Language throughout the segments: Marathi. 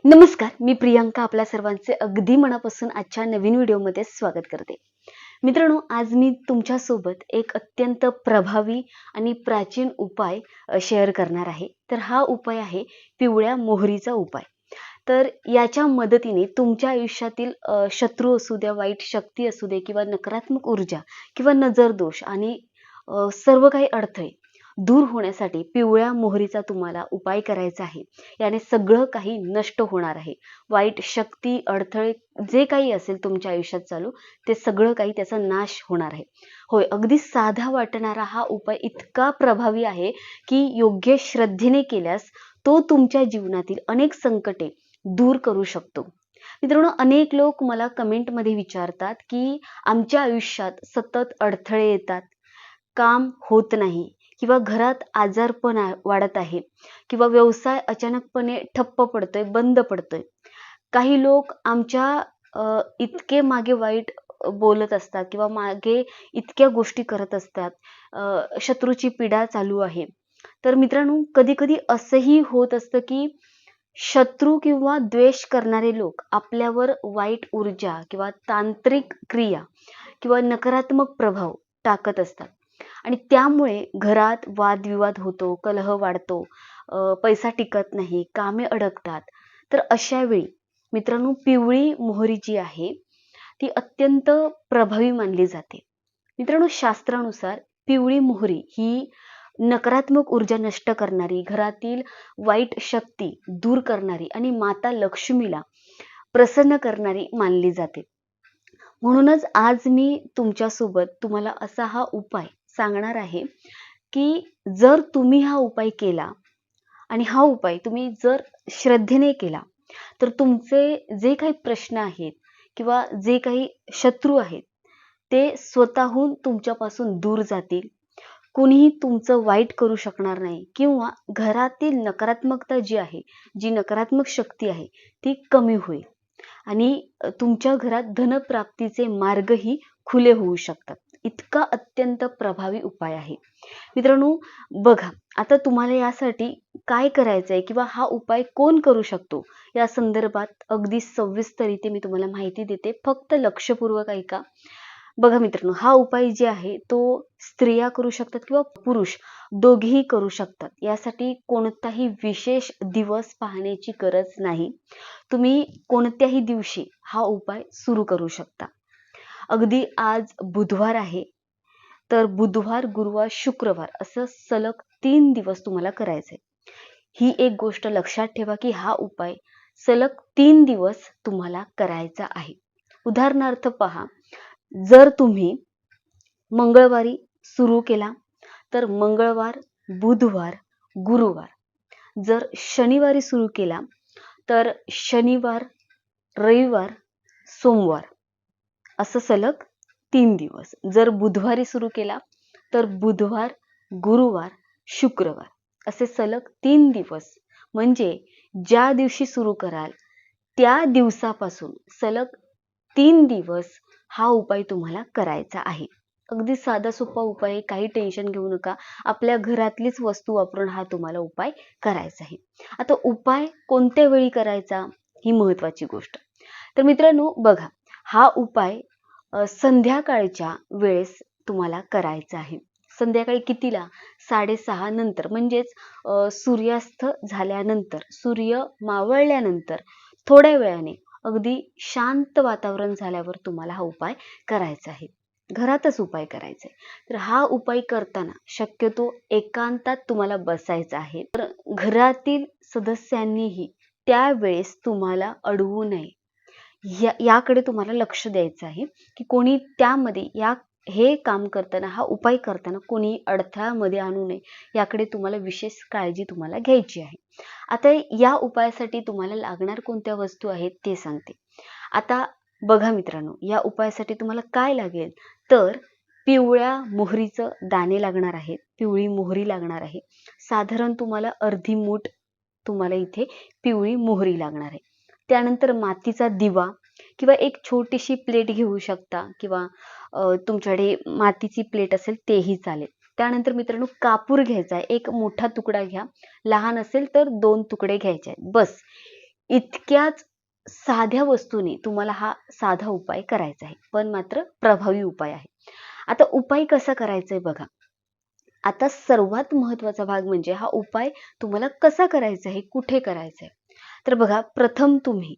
नमस्कार, मी प्रियांका आपल्या सर्वांचे अगदी मनापासून आजच्या नवीन व्हिडिओमध्ये स्वागत करते. मित्रांनो, आज मी तुमच्यासोबत एक अत्यंत प्रभावी आणि प्राचीन उपाय शेअर करणार आहे. तर हा उपाय आहे पिवळ्या मोहरीचा उपाय. तर याच्या मदतीने तुमच्या आयुष्यातील शत्रू असू द्या, वाईट शक्ती असू दे किंवा नकारात्मक ऊर्जा किंवा नजर दोष आणि सर्व काही अडथळे दूर होण्यासाठी पिवळ्या मोहरीचा तुम्हाला उपाय करायचा आहे. याने सगळं काही नष्ट होणार आहे. वाईट शक्ती, अडथळे जे काही असेल तुमच्या आयुष्यात चालू, ते सगळं काही त्याचा नाश होणार आहे. होय, अगदी साधा वाटणारा हा उपाय इतका प्रभावी आहे, की योग्य श्रद्धेने केल्यास तो तुमच्या जीवनातील अनेक संकटे दूर करू शकतो. मित्रांनो, अनेक लोक मला कमेंटमध्ये विचारतात, की आमच्या आयुष्यात सतत अडथळे येतात, काम होत नाही किंवा घरात आजारपण वाढत आहे किंवा व्यवसाय अचानकपणे ठप्प पडतोय, बंद पडतोय. काही लोक आमच्या इतके मागे वाईट बोलत असतात किंवा मागे इतक्या गोष्टी करत असतात. शत्रूची पीडा चालू आहे. तर मित्रांनो, कधी-कधी असंही होत असतं, की शत्रू किंवा द्वेष करणारे लोक आपल्यावर वाईट ऊर्जा किंवा तांत्रिक क्रिया किंवा नकारात्मक प्रभाव टाकत असतात. आणि त्यामुळे घरात वादविवाद होतो, कलह वाढतो, पैसा टिकत नाही, कामे अडकतात. तर अशा वेळी मित्रांनो, पिवळी मोहरी जी आहे ती अत्यंत प्रभावी मानली जाते. मित्रांनो, शास्त्रानुसार पिवळी मोहरी ही नकारात्मक ऊर्जा नष्ट करणारी, घरातील वाईट शक्ती दूर करणारी आणि माता लक्ष्मीला प्रसन्न करणारी मानली जाते. म्हणूनच आज मी तुमच्यासोबत तुम्हाला असा हा उपाय सांगणार आहे, की जर तुम्ही हा उपाय केला आणि हा उपाय तुम्ही जर श्रद्धेने केला, तर तुमचे जे काही प्रश्न आहेत किंवा जे काही शत्रू आहेत, ते स्वतःहून तुमच्यापासून दूर जातील. कोणीही तुमचं वाईट करू शकणार नाही किंवा घरातील नकारात्मकता जी आहे, जी नकारात्मक शक्ती आहे, ती कमी होईल आणि तुमच्या घरात धनप्राप्तीचे मार्गही खुले होऊ शकतात. इतका अत्यंत प्रभावी उपाय आहे. मित्रांनो, बघा, आता तुम्हाला यासाठी काय करायचंय किंवा हा उपाय कोण करू शकतो, या संदर्भात अगदी सविस्तररीत्या मी तुम्हाला माहिती देते. फक्त लक्षपूर्वक ऐका. बघा मित्रांनो, हा उपाय जे आहे तो स्त्रिया करू शकतात किंवा पुरुष दोघेही करू शकतात. यासाठी कोणताही विशेष दिवस पाहण्याची गरज नाही. तुम्ही कोणत्याही दिवशी हा उपाय सुरू करू शकता. अगदी आज बुधवार आहे, तर बुधवार, गुरुवार, शुक्रवार असं सलग 3 दिवस तुम्हाला करायचंय. ही एक गोष्ट लक्षात ठेवा, की हा उपाय सलग 3 दिवस तुम्हाला करायचा आहे. उदाहरणार्थ पहा, जर तुम्ही मंगळवारी सुरू केला, तर मंगळवार, बुधवार, गुरुवार. जर शनिवारी सुरू केला, तर शनिवार, रविवार, सोमवार असं सलग 3 दिवस. जर बुधवारी सुरू केला, तर बुधवार, गुरुवार, शुक्रवार असे सलग 3 दिवस. म्हणजे ज्या दिवशी सुरू कराल त्या दिवसापासून सलग 3 दिवस हा उपाय तुम्हाला करायचा आहे. अगदी साधा सोपा उपाय आहे, काही टेन्शन घेऊ नका. आपल्या घरातलीच वस्तू वापरून हा तुम्हाला उपाय करायचा आहे. आता उपाय कोणत्या वेळी करायचा ही महत्त्वाची गोष्ट. तर मित्रांनो, बघा, हा उपाय संध्याकाळच्या वेळेस तुम्हाला करायचा आहे. संध्याकाळी कितीला? 6:30 नंतर, म्हणजेच सूर्यास्त झाल्यानंतर, सूर्य मावळल्यानंतर थोड्या वेळाने, अगदी शांत वातावरण झाल्यावर तुम्हाला हा उपाय करायचा आहे. घरातच उपाय करायचा आहे. तर हा उपाय करताना शक्यतो एकांतात तुम्हाला बसायचं आहे. तर घरातील सदस्यांनीही त्यावेळेस तुम्हाला अडवू नये. याकडे तुम्हाला लक्ष द्यायचं आहे, की कोणी त्यामध्ये हे काम करताना, हा उपाय करताना कोणी अडथळ्यामध्ये आणू नये. याकडे तुम्हाला विशेष काळजी तुम्हाला घ्यायची आहे. आता या उपायासाठी तुम्हाला लागणार कोणत्या वस्तू आहेत ते सांगते. आता बघा मित्रांनो, या उपायासाठी तुम्हाला काय लागेल, तर पिवळ्या मोहरीचं दाणे लागणार आहेत. पिवळी मोहरी लागणार आहे. साधारण तुम्हाला अर्धी मूठ तुम्हाला इथे पिवळी मोहरी लागणार आहे. त्यानंतर मातीचा दिवा किंवा एक छोटीशी प्लेट घेऊ शकता किंवा तुमच्याकडे मातीची प्लेट असेल तेही चालेल. त्यानंतर मित्रांनो, कापूर घ्यायचा आहे. एक मोठा तुकडा घ्या. लहान असेल तर 2 तुकडे घ्यायचे आहेत. बस इतक्याच साध्या वस्तूने तुम्हाला हा साधा उपाय करायचा आहे, पण मात्र प्रभावी उपाय आहे. आता उपाय कसा करायचा आहे बघा. आता सर्वात महत्त्वाचा भाग म्हणजे हा उपाय तुम्हाला कसा करायचा आहे, कुठे करायचा आहे. तर बघा, प्रथम तुम्ही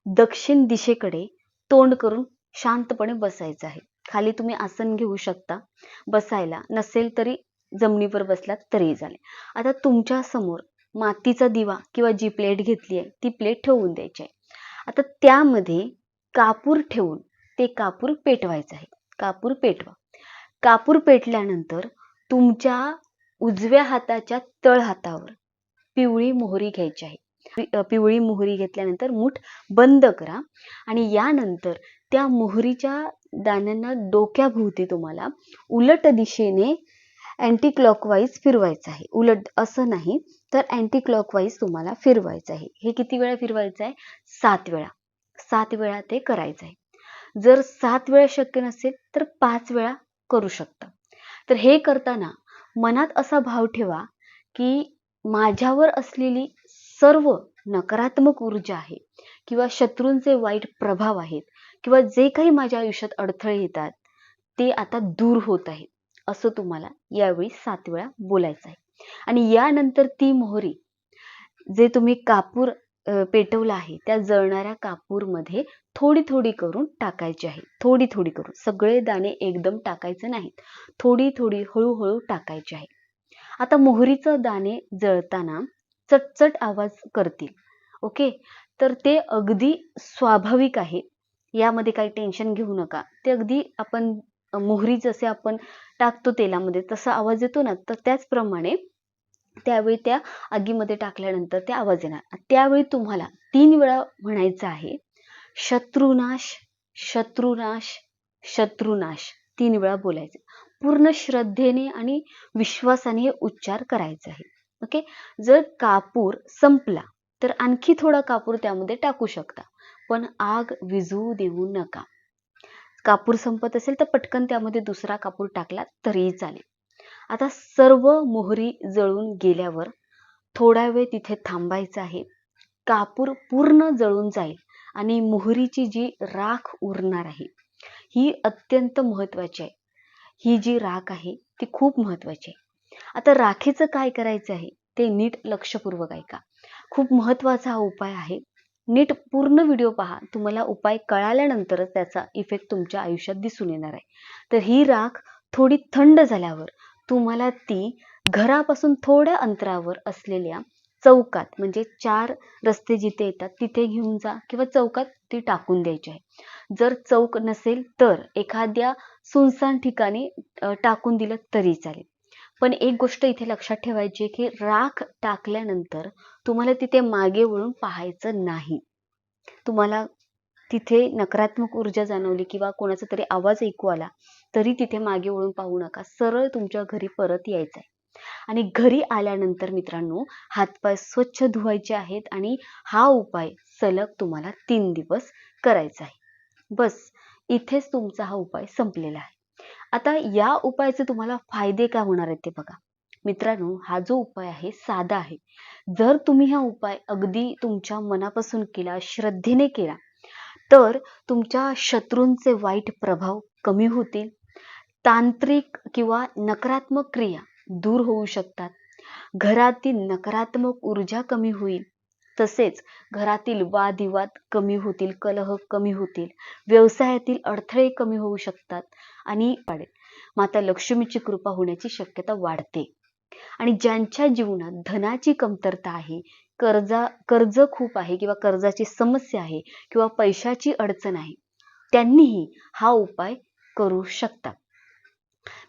दक्षिण दिशेकडे तोंड करून शांतपणे बसायचं आहे. खाली तुम्ही आसन घेऊ शकता बसायला, नसेल तरी जमिनीवर बसलात तरीही चालेल. आता तुमच्या समोर मातीचा दिवा किंवा जी प्लेट घेतली आहे ती प्लेट ठेवून द्यायची आहे. आता त्यामध्ये कापूर ठेवून ते कापूर पेटवायचं आहे. कापूर पेटवा. कापूर पेटल्यानंतर तुमच्या उजव्या हाताच्या तळहातावर पिवळी मोहरी घ्यायची आहे. पिवळी मोहरी घेतल्यानंतर मूठ बंद करा आणि यानंतर त्या मोहरीच्या दाण्यांना डोक्याभोवती तुम्हाला उलट दिशेने अँटी क्लॉकवाईज फिरवायचं आहे. उलट असं नाही तर अँटी क्लॉकवाईज तुम्हाला फिरवायचं आहे. हे किती वेळा फिरवायचं आहे? 7 वेळा. 7 वेळा ते करायचं आहे. जर 7 वेळा शक्य नसेल तर 5 वेळा करू शकता. तर हे करताना मनात असा भाव ठेवा की माझ्यावर असलेली सर्व नकारात्मक ऊर्जा आहे किंवा शत्रूंचे वाईट प्रभाव आहेत किंवा जे काही माझ्या आयुष्यात अडथळे येतात ते आता दूर होत आहेत, असं तुम्हाला यावेळी 7 वेळा बोलायचं आहे. आणि यानंतर ती मोहरी जे तुम्ही कापूर पेटवला आहे त्या जळणाऱ्या कापूरमध्ये थोडी थोडी करून टाकायची आहे. थोडी थोडी करून, सगळे दाणे एकदम टाकायचे नाहीत, थोडी थोडी हळूहळू टाकायची आहे. आता मोहरीचं दाणे जळताना चटचट आवाज करतील. ओके, तर ते अगदी स्वाभाविक आहे, यामध्ये काही टेन्शन घेऊ नका. ते अगदी आपण मोहरी जसे आपण टाकतो तेलामध्ये तसा आवाज येतो ना, तर त्याचप्रमाणे त्यावेळी त्या आगीमध्ये टाकल्यानंतर ते आवाज येणार. त्यावेळी तुम्हाला 3 वेळा म्हणायचं आहे, शत्रुनाश शत्रुनाश शत्रुनाश. 3 वेळा बोलायचे. पूर्ण श्रद्धेने आणि विश्वासाने हे उच्चार करायचे आहे. ओके. जर कापूर संपला तर आणखी थोडा कापूर त्यामध्ये टाकू शकता, पण आग विझू देऊ नका. कापूर संपत असेल तर पटकन त्यामध्ये दुसरा कापूर टाकला तरीही चालेल. आता सर्व मोहरी जळून गेल्यावर थोडा वेळ तिथे थांबायचं आहे. कापूर पूर्ण जळून जाईल आणि मोहरीची जी राख उरणार आहे ही अत्यंत महत्त्वाची आहे. ही जी राख आहे ती खूप महत्त्वाची आहे. आता राखीचं काय करायचं आहे ते नीट लक्षपूर्वक ऐका. खूप महत्त्वाचा हा उपाय आहे. नीट पूर्ण व्हिडिओ पहा. तुम्हाला उपाय कळाल्यानंतरच त्याचा इफेक्ट तुमच्या आयुष्यात दिसून येणार आहे. तर ही राख थोडी थंड झाल्यावर तुम्हाला ती घरापासून थोड्या अंतरावर असलेल्या चौकात, म्हणजे 4 रस्ते जिथे येतात तिथे घेऊन जा किंवा चौकात ती टाकून द्यायची आहे. जर चौक नसेल तर एखाद्या सुनसान ठिकाणी टाकून दिलं तरी चालेल. पण एक गोष्ट इथे लक्षात ठेवायची आहे की राख टाकल्यानंतर तुम्हाला तिथे मागे वळून पाहायचं नाही. तुम्हाला तिथे नकारात्मक ऊर्जा जाणवली किंवा कोणाचा तरी आवाज ऐकू आला तरी तिथे मागे वळून पाहू नका. सरळ तुमच्या घरी परत यायचं आहे. आणि घरी आल्यानंतर मित्रांनो, हातपाय स्वच्छ धुवायचे आहेत आणि हा उपाय सलग तुम्हाला 3 दिवस करायचा आहे. बस, इथेच तुमचा हा उपाय संपलेला आहे. आता या उपायाचे तुम्हाला फायदे काय होणार आहेत ते बघा. मित्रांनो, हा जो उपाय आहे साधा आहे. जर तुम्ही हा उपाय अगदी तुमच्या मनापासून केला, श्रद्धेने केला, तर तुमच्या शत्रूंचे वाईट प्रभाव कमी होतील. तांत्रिक किंवा नकारात्मक क्रिया दूर होऊ शकतात. घरातील नकारात्मक ऊर्जा कमी होईल. तसेच घरातील वादविवाद कमी होतील, कलह कमी होतील, व्यवसायातील अडथळे कमी होऊ शकतात आणि माता लक्ष्मीची कृपा होण्याची शक्यता वाढते. आणि ज्यांच्या जीवनात धनाची कमतरता आहे, कर्ज खूप आहे किंवा कर्जाची समस्या आहे किंवा पैशाची अडचण आहे, त्यांनीही हा उपाय करू शकतात.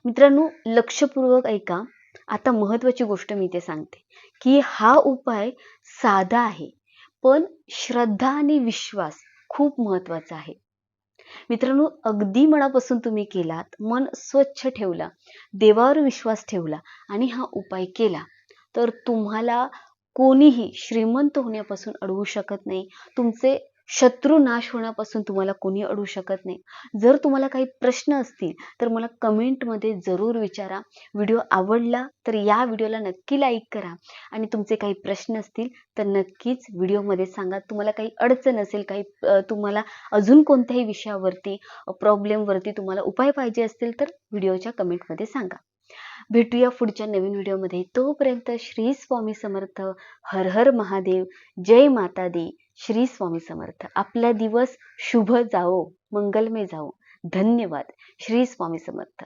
मित्रांनो, लक्षपूर्वक ऐका. आता महत्त्वाची गोष्ट मी इथे सांगते की हा उपाय साधा आहे, पण श्रद्धा आणि विश्वास खूप महत्त्वाचा आहे. मित्रांनो, अगदी मनापासून तुम्ही केलात, मन स्वच्छ ठेवला, देवावर विश्वास ठेवला आणि हा उपाय केला, तर तुम्हाला कोणीही श्रीमंत होण्यापासून अडवू शकत नाही. तुमचे शत्रू नाश होण्यापासून तुम्हाला कोणी अडवू शकत नाही. जर तुम्हाला काही प्रश्न असतील तर मला कमेंटमध्ये जरूर विचारा. व्हिडिओ आवडला तर या व्हिडिओला नक्की लाईक करा आणि तुमचे काही प्रश्न असतील तर नक्कीच व्हिडिओमध्ये सांगा. तुम्हाला काही अडचण असेल, काही तुम्हाला अजून कोणत्याही विषयावरती प्रॉब्लेमवरती तुम्हाला उपाय पाहिजे असतील तर व्हिडिओच्या कमेंटमध्ये सांगा. भेटूया पुढच्या नवीन व्हिडिओमध्ये. तोपर्यंत श्री स्वामी समर्थ. हर हर महादेव. जय माता दी. श्री स्वामी समर्थ. आपला दिवस शुभ जावो, मंगलमय जावो. धन्यवाद. श्री स्वामी समर्थ.